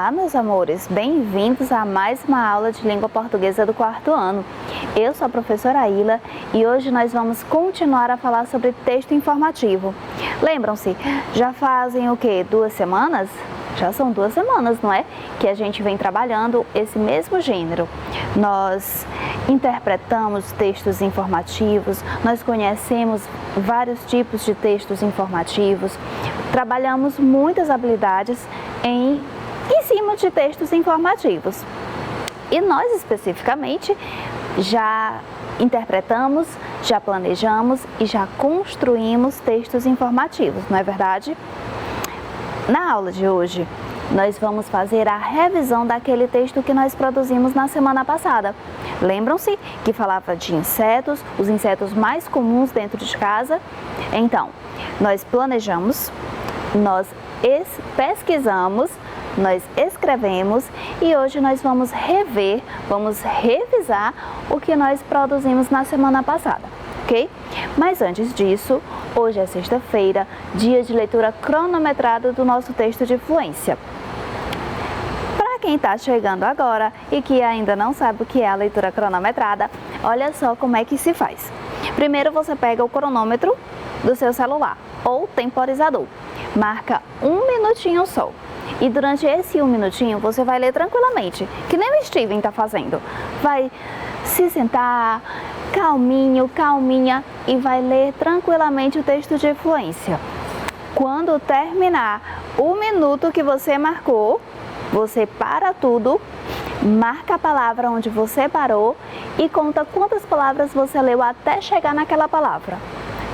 Olá, meus amores! Bem-vindos a mais uma aula de língua portuguesa do quarto ano. Eu sou a professora Aila e hoje nós vamos continuar a falar sobre texto informativo. Lembram-se, já fazem o quê? 2 semanas? Já são 2 semanas, não é? Que a gente vem trabalhando esse mesmo gênero. Nós interpretamos textos informativos, nós conhecemos vários tipos de textos informativos, trabalhamos muitas habilidades em cima de textos informativos. E nós especificamente já interpretamos, já planejamos e já construímos textos informativos, não é verdade? Na aula de hoje, nós vamos fazer a revisão daquele texto que nós produzimos na semana passada. Lembram-se que falava de insetos, os insetos mais comuns dentro de casa? Então, nós planejamos, nós pesquisamos, nós escrevemos e hoje nós vamos revisar o que nós produzimos na semana passada, ok? Mas antes disso, hoje é sexta-feira, dia de leitura cronometrada do nosso texto de fluência. Para quem está chegando agora e que ainda não sabe o que é a leitura cronometrada, olha só como é que se faz. Primeiro você pega o cronômetro do seu celular ou temporizador, marca 1 minutinho só. E durante esse 1 minutinho você vai ler tranquilamente, que nem o Steven está fazendo. Vai se sentar, calminho, calminha, e vai ler tranquilamente o texto de fluência. Quando terminar o minuto que você marcou, você para tudo, marca a palavra onde você parou e conta quantas palavras você leu até chegar naquela palavra.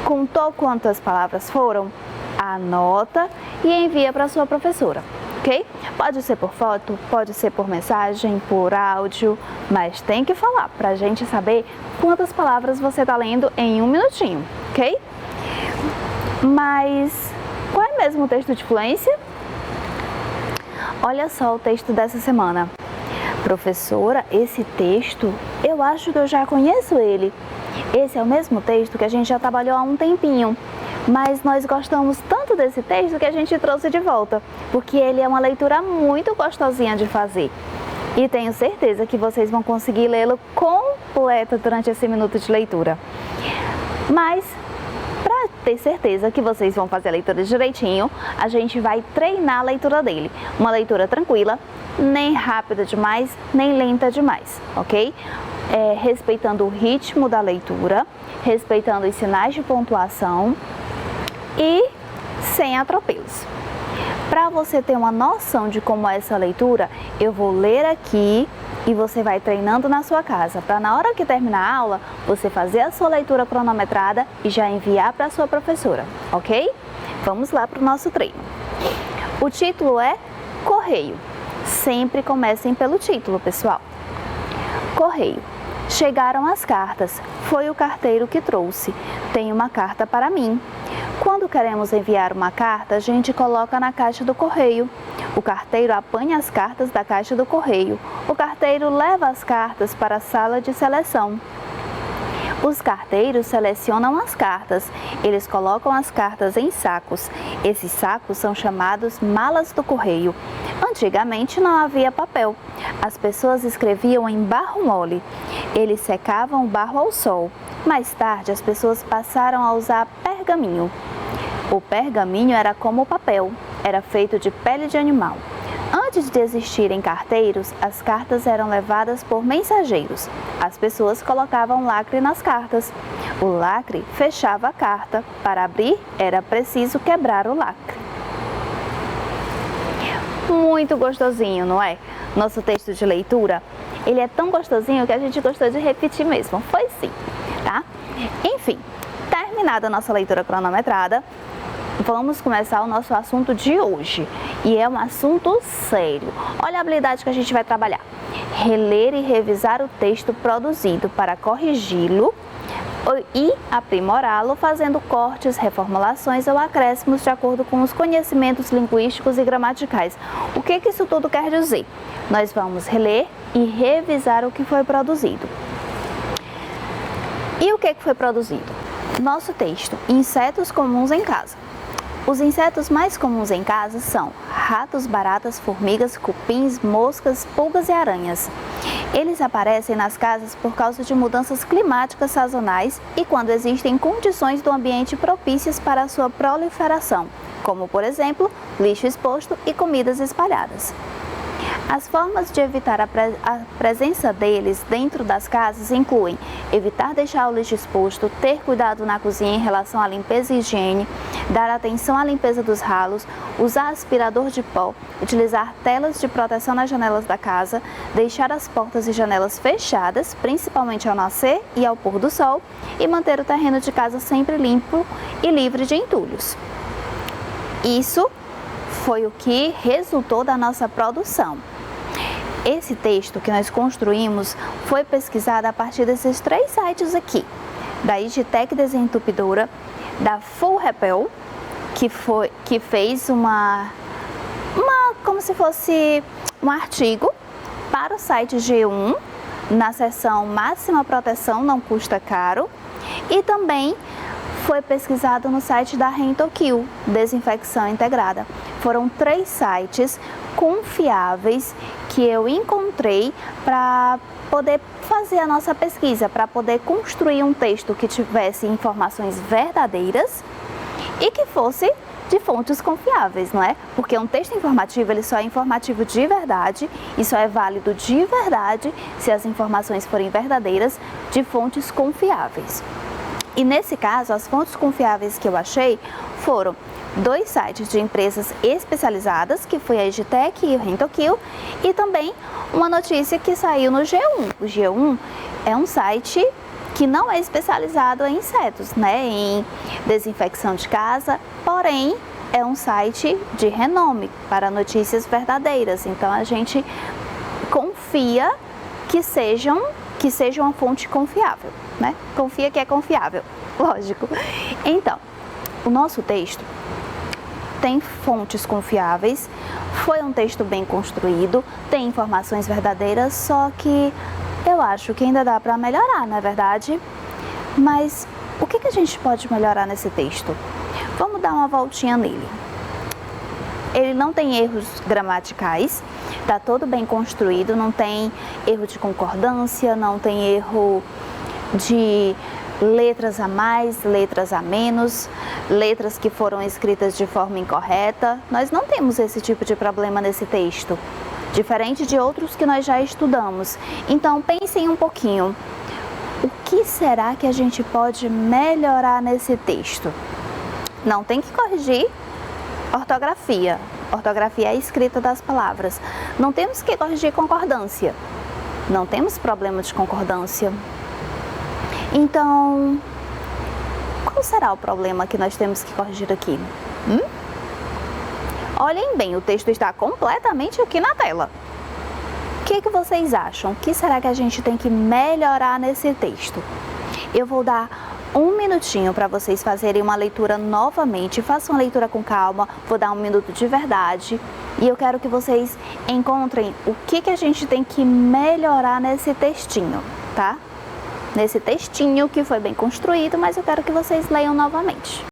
Contou quantas palavras foram? Anota e envia para sua professora. Ok? Pode ser por foto, pode ser por mensagem, por áudio, mas tem que falar para a gente saber quantas palavras você está lendo em 1 minutinho, ok? Mas qual é mesmo o texto de fluência? Olha só o texto dessa semana. Professora, esse texto, eu acho que eu já conheço ele. Esse é o mesmo texto que a gente já trabalhou há um tempinho. Mas nós gostamos tanto desse texto que a gente trouxe de volta, porque ele é uma leitura muito gostosinha de fazer. E tenho certeza que vocês vão conseguir lê-lo completo durante esse minuto de leitura. Mas, para ter certeza que vocês vão fazer a leitura direitinho, a gente vai treinar a leitura dele. Uma leitura tranquila, nem rápida demais, nem lenta demais, ok? Respeitando o ritmo da leitura, respeitando os sinais de pontuação e sem atropelos. Para você ter uma noção de como é essa leitura, eu vou ler aqui e você vai treinando na sua casa, para na hora que terminar a aula, você fazer a sua leitura cronometrada e já enviar para a sua professora, ok? Vamos lá para o nosso treino. O título é Correio. Sempre comecem pelo título, pessoal. Correio. Chegaram as cartas. Foi o carteiro que trouxe. Tem uma carta para mim. Quando queremos enviar uma carta, a gente coloca na caixa do correio. O carteiro apanha as cartas da caixa do correio. O carteiro leva as cartas para a sala de seleção. Os carteiros selecionam as cartas. Eles colocam as cartas em sacos. Esses sacos são chamados malas do correio. Antigamente não havia papel. As pessoas escreviam em barro mole. Eles secavam o barro ao sol. Mais tarde, as pessoas passaram a usar pergaminho. O pergaminho era como o papel, era feito de pele de animal. Antes de existirem carteiros, as cartas eram levadas por mensageiros. As pessoas colocavam lacre nas cartas. O lacre fechava a carta. Para abrir, era preciso quebrar o lacre. Muito gostosinho, não é? Nosso texto de leitura, ele é tão gostosinho que a gente gostou de repetir mesmo. Foi sim, tá? Enfim, terminada a nossa leitura cronometrada, vamos começar o nosso assunto de hoje. E é um assunto sério. Olha a habilidade que a gente vai trabalhar. Reler e revisar o texto produzido para corrigi-lo e aprimorá-lo, fazendo cortes, reformulações ou acréscimos de acordo com os conhecimentos linguísticos e gramaticais. O que isso tudo quer dizer? Nós vamos reler e revisar o que foi produzido. E o que foi produzido? Nosso texto, insetos comuns em casa. Os insetos mais comuns em casa são ratos, baratas, formigas, cupins, moscas, pulgas e aranhas. Eles aparecem nas casas por causa de mudanças climáticas sazonais e quando existem condições do ambiente propícias para a sua proliferação, como, por exemplo, lixo exposto e comidas espalhadas. As formas de evitar a presença deles dentro das casas incluem evitar deixar o lixo exposto, ter cuidado na cozinha em relação à limpeza e higiene, dar atenção à limpeza dos ralos, usar aspirador de pó, utilizar telas de proteção nas janelas da casa, deixar as portas e janelas fechadas, principalmente ao nascer e ao pôr do sol, e manter o terreno de casa sempre limpo e livre de entulhos. Isso foi o que resultou da nossa produção. Esse texto que nós construímos foi pesquisado a partir desses 3 sites aqui, da Igitec Desentupidora, da Full Repel, que fez como se fosse um artigo para o site G1, na seção Máxima Proteção, não custa caro, e também foi pesquisado no site da Rentokill, Desinfecção Integrada. Foram 3 sites confiáveis que eu encontrei para poder fazer a nossa pesquisa, para poder construir um texto que tivesse informações verdadeiras e que fosse de fontes confiáveis, não é? Porque um texto informativo, ele só é informativo de verdade e só é válido de verdade se as informações forem verdadeiras, de fontes confiáveis. E nesse caso, as fontes confiáveis que eu achei foram 2 sites de empresas especializadas, que foi a Igitec e o Rentokill, e também uma notícia que saiu no G1. O G1 é um site que não é especializado em insetos, né, em desinfecção de casa, porém é um site de renome para notícias verdadeiras. Então a gente confia que seja uma fonte confiável, né? Confia que é confiável, lógico. Então, o nosso texto tem fontes confiáveis, foi um texto bem construído, tem informações verdadeiras, só que eu acho que ainda dá para melhorar, não é verdade? Mas o que a gente pode melhorar nesse texto? Vamos dar uma voltinha nele. Ele não tem erros gramaticais, está todo bem construído, não tem erro de concordância, não tem erro de letras a mais, letras a menos, letras que foram escritas de forma incorreta. Nós não temos esse tipo de problema nesse texto, diferente de outros que nós já estudamos. Então pensem um pouquinho, o que será que a gente pode melhorar nesse texto? Não tem que corrigir ortografia. Ortografia é a escrita das palavras. Não temos que corrigir concordância. Não temos problema de concordância. Então, qual será o problema que nós temos que corrigir aqui? Olhem bem, o texto está completamente aqui na tela. O que vocês acham? O que será que a gente tem que melhorar nesse texto? Eu vou dar 1 minutinho para vocês fazerem uma leitura novamente. Façam uma leitura com calma, vou dar 1 minuto de verdade. E eu quero que vocês encontrem o que a gente tem que melhorar nesse textinho, tá? Nesse textinho que foi bem construído, mas eu quero que vocês leiam novamente.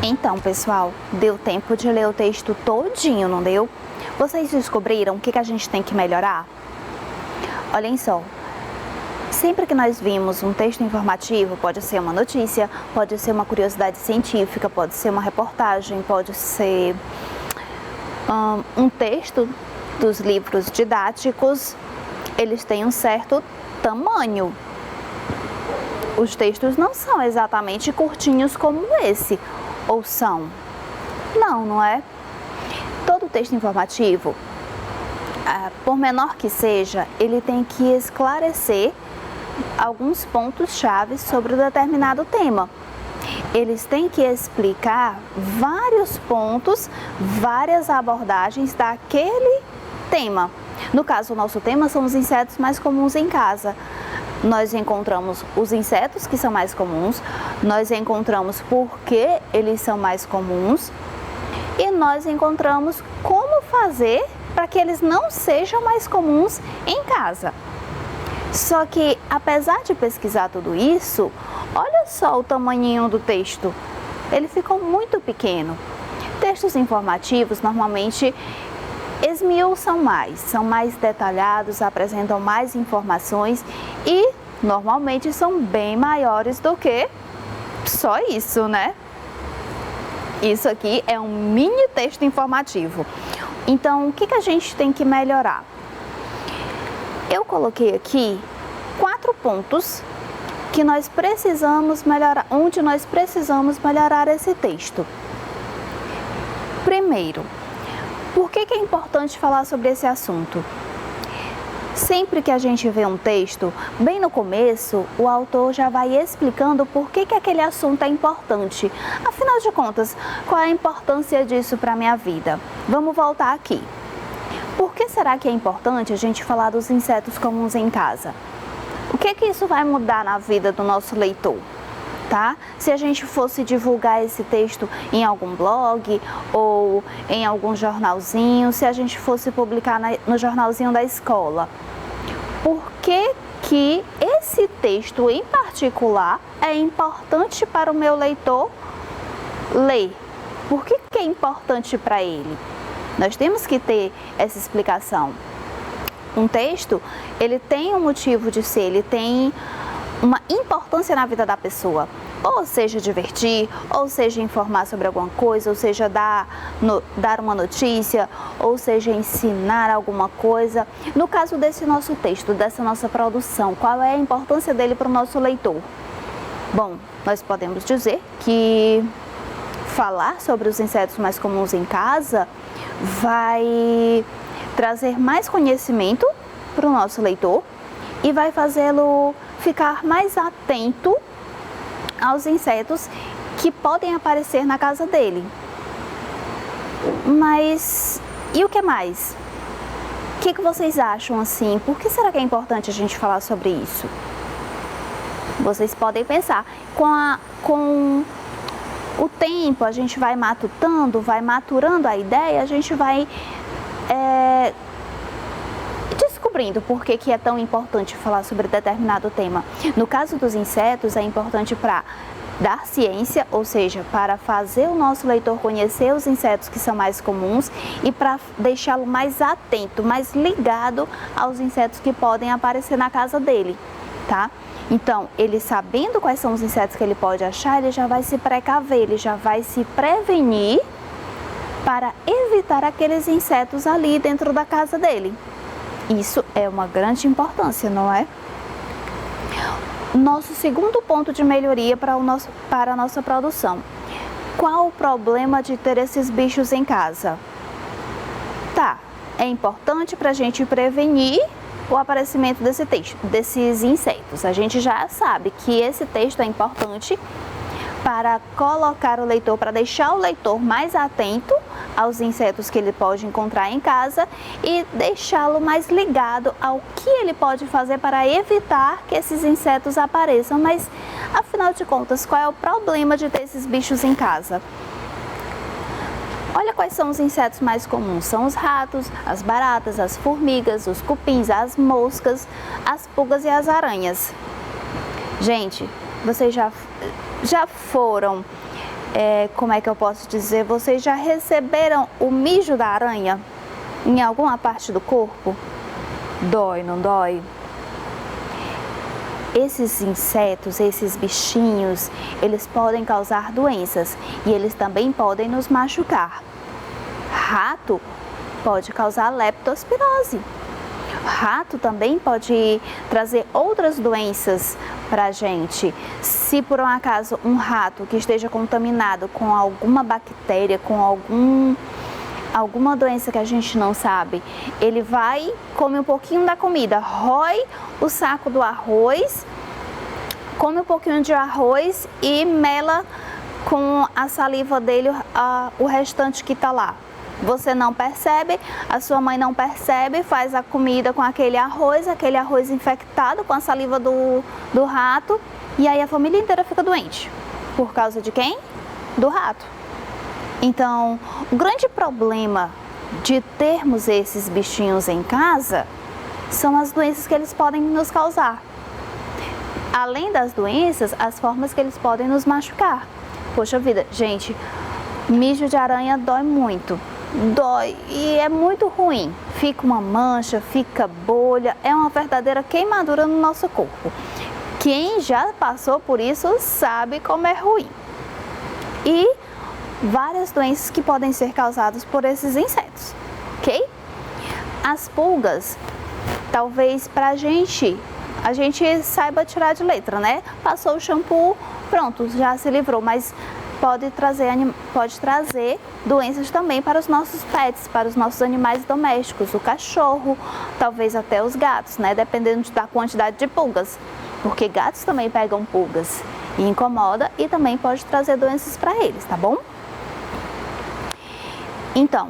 Então, pessoal, deu tempo de ler o texto todinho, não deu? Vocês descobriram o que a gente tem que melhorar? Olhem só, sempre que nós vimos um texto informativo, pode ser uma notícia, pode ser uma curiosidade científica, pode ser uma reportagem, pode ser um texto dos livros didáticos, eles têm um certo tamanho. Os textos não são exatamente curtinhos como esse, ou são? Não, não é? Todo texto informativo, por menor que seja, ele tem que esclarecer alguns pontos-chave sobre um determinado tema. Eles têm que explicar vários pontos, várias abordagens daquele tema. No caso, o nosso tema são os insetos mais comuns em casa. Nós encontramos os insetos que são mais comuns, nós encontramos por que eles são mais comuns e nós encontramos como fazer para que eles não sejam mais comuns em casa. Só que, apesar de pesquisar tudo isso, olha só o tamanhinho do texto. Ele ficou muito pequeno. Textos informativos normalmente esmiuçam mais, são mais detalhados, apresentam mais informações e normalmente são bem maiores do que só isso, né? Isso aqui é um mini texto informativo. Então, o que a gente tem que melhorar? Eu coloquei aqui 4 pontos que nós precisamos melhorar, onde nós precisamos melhorar esse texto. Primeiro, por que é importante falar sobre esse assunto? Sempre que a gente vê um texto, bem no começo, o autor já vai explicando por que aquele assunto é importante. Afinal de contas, qual é a importância disso para a minha vida? Vamos voltar aqui. Por que será que é importante a gente falar dos insetos comuns em casa? O que isso vai mudar na vida do nosso leitor? Tá? Se a gente fosse divulgar esse texto em algum blog ou em algum jornalzinho, se a gente fosse publicar no jornalzinho da escola, por que esse texto em particular é importante para o meu leitor ler? Por que é importante para ele? Nós temos que ter essa explicação. Um texto, ele tem um motivo de ser, ele tem uma importância na vida da pessoa, ou seja, divertir, ou seja, informar sobre alguma coisa, ou seja, dar uma notícia, ou seja, ensinar alguma coisa. No caso desse nosso texto, dessa nossa produção, qual é a importância dele para o nosso leitor? Bom, nós podemos dizer que falar sobre os insetos mais comuns em casa vai trazer mais conhecimento para o nosso leitor e vai fazê-lo ficar mais atento aos insetos que podem aparecer na casa dele. Mas e o que mais? O que vocês acham assim? Por que será que é importante a gente falar sobre isso? Vocês podem pensar, com o tempo a gente vai matutando, vai maturando a ideia, a gente vai descobrindo por que é tão importante falar sobre determinado tema. No caso dos insetos, é importante para dar ciência, ou seja, para fazer o nosso leitor conhecer os insetos que são mais comuns e para deixá-lo mais atento, mais ligado aos insetos que podem aparecer na casa dele, tá? Então, ele sabendo quais são os insetos que ele pode achar, ele já vai se precaver, ele já vai se prevenir para evitar aqueles insetos ali dentro da casa dele. Isso é uma grande importância, não é? Nosso segundo ponto de melhoria para a nossa produção. Qual o problema de ter esses bichos em casa? Tá, é importante para a gente prevenir o aparecimento desses insetos. A gente já sabe que esse texto é importante para colocar o leitor, para deixar o leitor mais atento aos insetos que ele pode encontrar em casa e deixá-lo mais ligado ao que ele pode fazer para evitar que esses insetos apareçam. Mas, afinal de contas, qual é o problema de ter esses bichos em casa? Olha quais são os insetos mais comuns. São os ratos, as baratas, as formigas, os cupins, as moscas, as pulgas e as aranhas. Gente, vocês já foram, como é que eu posso dizer, vocês já receberam o mijo da aranha? em alguma parte do corpo? Dói, não dói? Esses insetos, esses bichinhos, eles podem causar doenças e eles também podem nos machucar. Rato pode causar leptospirose. Rato também pode trazer outras doenças para a gente. Se por um acaso um rato que esteja contaminado com alguma bactéria, com alguma doença que a gente não sabe, ele vai, come um pouquinho da comida, rói o saco do arroz, come um pouquinho de arroz e mela com a saliva dele o restante que está lá. Você não percebe, a sua mãe não percebe, faz a comida com aquele arroz infectado com a saliva do rato, e aí a família inteira fica doente. Por causa de quem? Do rato. Então, o grande problema de termos esses bichinhos em casa são as doenças que eles podem nos causar. Além das doenças, as formas que eles podem nos machucar. Poxa vida, gente, mijo de aranha dói muito. Dói e é muito ruim. Fica uma mancha, fica bolha, é uma verdadeira queimadura no nosso corpo. Quem já passou por isso sabe como é ruim. E várias doenças que podem ser causadas por esses insetos, ok? As pulgas, talvez a gente saiba tirar de letra, né? Passou o shampoo, pronto, já se livrou, mas pode trazer doenças também para os nossos pets, para os nossos animais domésticos, o cachorro, talvez até os gatos, né? Dependendo da quantidade de pulgas, porque gatos também pegam pulgas e incomoda e também pode trazer doenças para eles, tá bom? Então,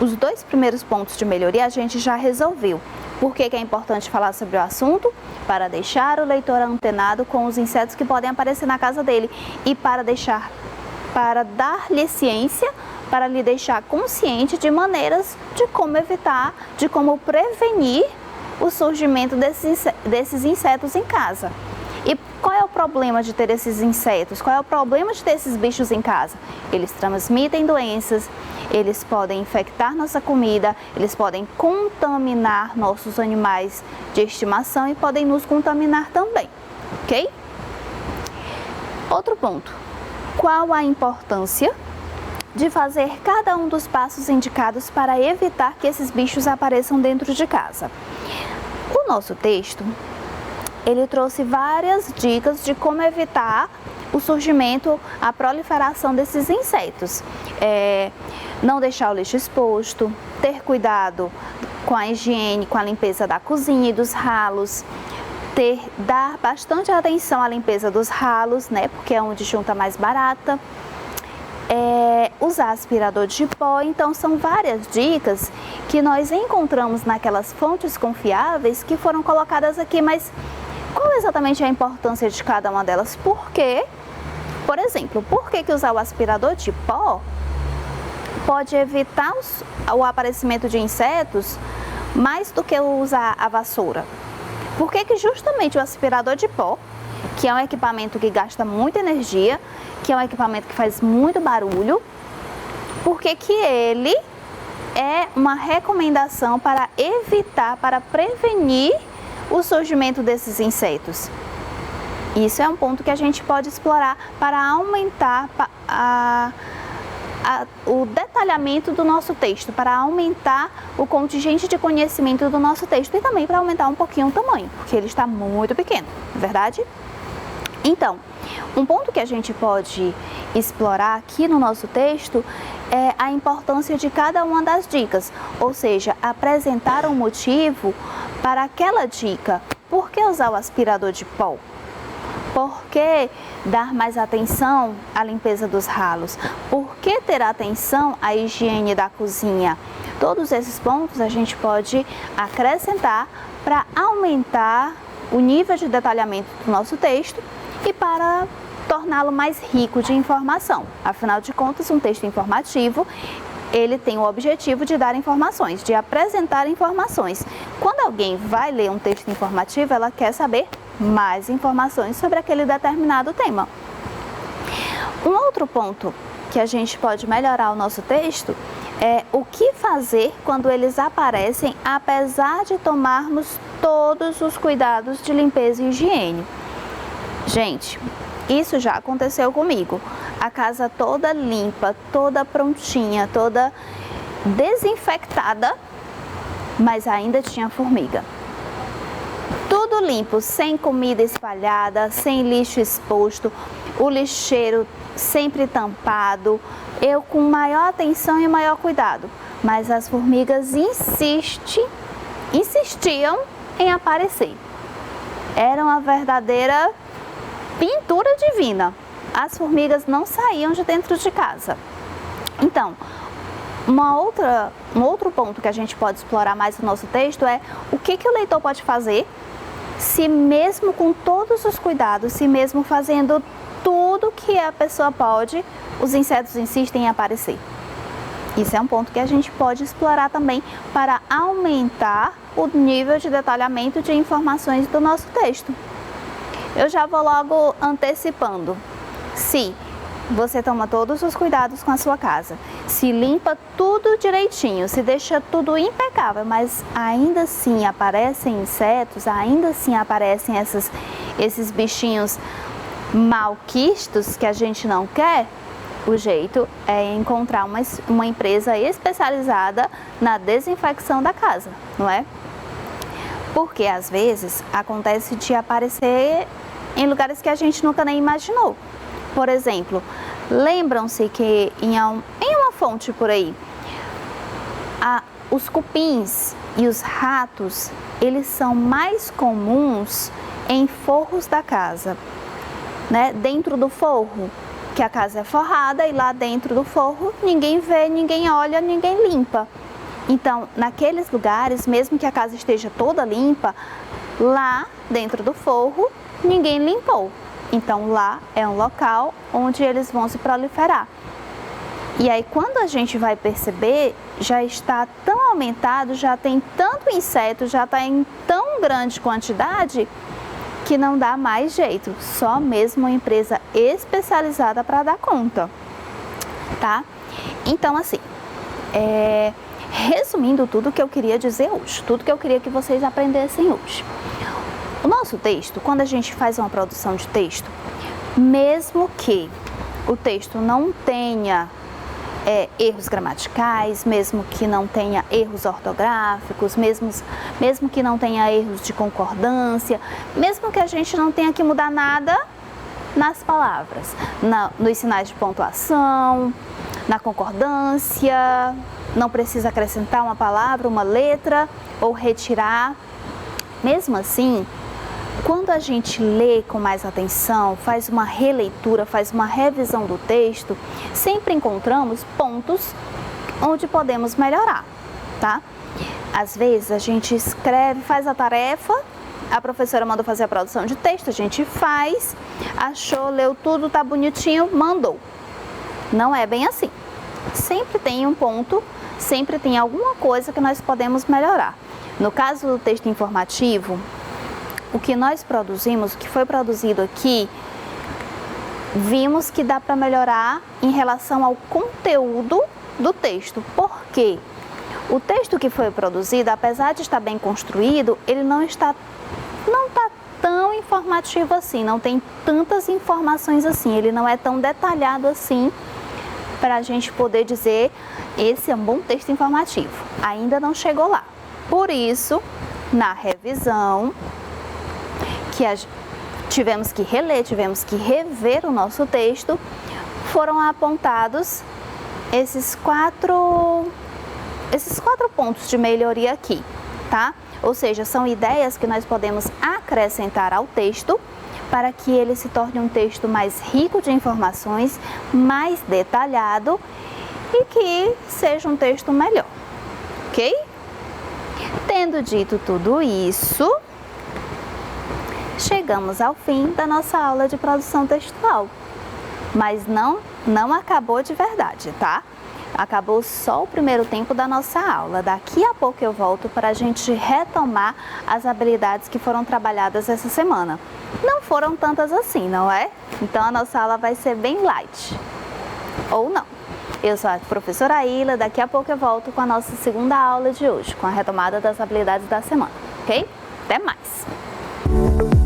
os dois primeiros pontos de melhoria a gente já resolveu. Por que é importante falar sobre o assunto? Para deixar o leitor antenado com os insetos que podem aparecer na casa dele e para dar-lhe ciência, para lhe deixar consciente de maneiras de como evitar, de como prevenir o surgimento desses insetos em casa. E qual é o problema de ter esses insetos? Qual é o problema de ter esses bichos em casa? Eles transmitem doenças, eles podem infectar nossa comida, eles podem contaminar nossos animais de estimação e podem nos contaminar também, ok? Outro ponto, qual a importância de fazer cada um dos passos indicados para evitar que esses bichos apareçam dentro de casa? O nosso texto, ele trouxe várias dicas de como evitar o surgimento, a proliferação desses insetos. Não deixar o lixo exposto, ter cuidado com a higiene, com a limpeza da cozinha e dos ralos, dar bastante atenção à limpeza dos ralos, né, porque é onde junta mais barata, usar aspirador de pó. Então são várias dicas que nós encontramos naquelas fontes confiáveis que foram colocadas aqui, mas qual exatamente é a importância de cada uma delas? Por exemplo, por que usar o aspirador de pó pode evitar o aparecimento de insetos mais do que usar a vassoura? Por que justamente o aspirador de pó, que é um equipamento que gasta muita energia, que é um equipamento que faz muito barulho, por que ele é uma recomendação para evitar, para prevenir o surgimento desses insetos? Isso é um ponto que a gente pode explorar para aumentar o detalhamento do nosso texto, para aumentar o contingente de conhecimento do nosso texto e também para aumentar um pouquinho o tamanho, porque ele está muito pequeno, verdade? Então, um ponto que a gente pode explorar aqui no nosso texto é a importância de cada uma das dicas, ou seja, apresentar um motivo para aquela dica. Por que usar o aspirador de pó? Por que dar mais atenção à limpeza dos ralos? Por que ter atenção à higiene da cozinha? Todos esses pontos a gente pode acrescentar para aumentar o nível de detalhamento do nosso texto e para torná-lo mais rico de informação. Afinal de contas, um texto informativo, ele tem o objetivo de dar informações, de apresentar informações. Quando alguém vai ler um texto informativo, ela quer saber mais informações sobre aquele determinado tema. Um outro ponto que a gente pode melhorar o nosso texto o que fazer quando eles aparecem, apesar de tomarmos todos os cuidados de limpeza e higiene. Gente, isso já aconteceu comigo. A casa toda limpa, toda prontinha, toda desinfectada, mas ainda tinha formiga. Tudo limpo, sem comida espalhada, sem lixo exposto, o lixeiro sempre tampado, eu com maior atenção e maior cuidado, mas as formigas insistiam em aparecer. Era uma verdadeira pintura divina. As formigas não saíam de dentro de casa. Então, um outro ponto que a gente pode explorar mais no nosso texto é o que o leitor pode fazer se mesmo com todos os cuidados, se mesmo fazendo tudo que a pessoa pode, os insetos insistem em aparecer. Isso é um ponto que a gente pode explorar também para aumentar o nível de detalhamento de informações do nosso texto. Eu já vou logo antecipando. Se você toma todos os cuidados com a sua casa, se limpa tudo direitinho, se deixa tudo impecável, mas ainda assim aparecem insetos, ainda assim aparecem esses bichinhos malquistos que a gente não quer, o jeito é encontrar uma empresa especializada na desinfecção da casa, não é? Porque às vezes acontece de aparecer em lugares que a gente nunca nem imaginou. Por exemplo, lembram-se que em uma fonte por aí, os cupins e os ratos, eles são mais comuns em forros da casa, né? Dentro do forro, que a casa é forrada e lá dentro do forro ninguém vê, ninguém olha, ninguém limpa. Então, naqueles lugares, mesmo que a casa esteja toda limpa, lá dentro do forro ninguém limpou. Então, lá é um local onde eles vão se proliferar. E aí, quando a gente vai perceber, já está tão aumentado, já tem tanto inseto, já está em tão grande quantidade, que não dá mais jeito. Só mesmo uma empresa especializada para dar conta, tá? Então, assim, resumindo tudo que eu queria dizer hoje, tudo que eu queria que vocês aprendessem hoje. O nosso texto, quando a gente faz uma produção de texto, mesmo que o texto não tenha erros gramaticais, mesmo que não tenha erros ortográficos, mesmo que não tenha erros de concordância, mesmo que a gente não tenha que mudar nada nas palavras, nos sinais de pontuação, na concordância, não precisa acrescentar uma palavra, uma letra ou retirar. Mesmo assim, quando a gente lê com mais atenção, faz uma releitura, faz uma revisão do texto, sempre encontramos pontos onde podemos melhorar, tá? Às vezes a gente escreve, faz a tarefa, a professora mandou fazer a produção de texto, a gente faz, achou, leu tudo, tá bonitinho, mandou. Não é bem assim. Sempre tem um ponto, sempre tem alguma coisa que nós podemos melhorar. No caso do texto informativo, o que nós produzimos, o que foi produzido aqui, vimos que dá para melhorar em relação ao conteúdo do texto. Por quê? O texto que foi produzido, apesar de estar bem construído, ele não está tão informativo assim, não tem tantas informações assim, ele não é tão detalhado assim para a gente poder dizer esse é um bom texto informativo. Ainda não chegou lá. Por isso, na revisão, que tivemos que reler, tivemos que rever o nosso texto, foram apontados esses quatro pontos de melhoria aqui, tá? Ou seja, são ideias que nós podemos acrescentar ao texto para que ele se torne um texto mais rico de informações, mais detalhado e que seja um texto melhor, ok? Tendo dito tudo isso, chegamos ao fim da nossa aula de produção textual, mas não acabou de verdade, tá? Acabou só o primeiro tempo da nossa aula. Daqui a pouco eu volto para a gente retomar as habilidades que foram trabalhadas essa semana. Não foram tantas assim, não é? Então a nossa aula vai ser bem light, ou não. Eu sou a professora Aila, daqui a pouco eu volto com a nossa segunda aula de hoje, com a retomada das habilidades da semana, ok? Até mais!